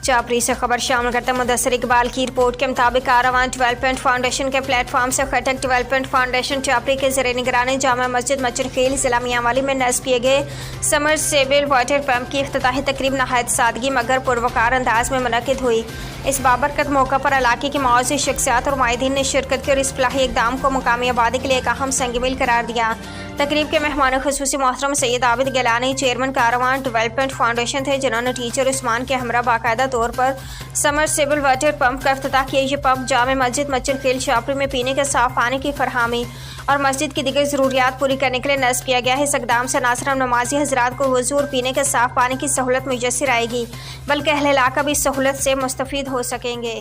चापरी से खबर शामिल करते मुदस्सिर इकबाल की रिपोर्ट के मुताबिक कारवान डेवलपमेंट फाउंडेशन के प्लेटफॉर्म से खटक डेवलपमेंट फाउंडेशन चापरी के ज़रिए निगरानी जामा मस्जिद मचनखेल जिला मियांवाली में नस्ब किए गए समरसेबल वाटर पंप की इफ्तिताही तकरीब नहायत सादगी मगर पुरवकार अंदाज में मुनक़िद हुई। इस बाबरकत मौका पर इलाके की मौजूद शख्सियात और माहिदीन ने शिरकत की और इस फलाही इक़दाम को मुकामी आबादी के लिए एक अहम संग-मील करार दिया। तकरीब के मेहमान खुसूसी मोहतरम Syed Abid Gilani chairman Karwan development foundation थे, जिन्होंने टीचर उस्मान के हमरा बाकायदा तौर पर समरसेबल वाटर पंप का इफ्तिताह किया। ये पंप जामे मस्जिद मचनखेल चापरी में पीने के साफ पानी की फरहमी और मस्जिद की दीगर ज़रूरियात पूरी करने के लिए नस्ब किया गया है। इस इक़दाम से न सिर्फ नमाजी हज़रात को वज़ू और पीने के साफ पानी की सहूलत मुयस्सर आएगी, बल्कि अहले इलाका भी इस सहूलत से मुस्तफ़ीद हो सकेंगे।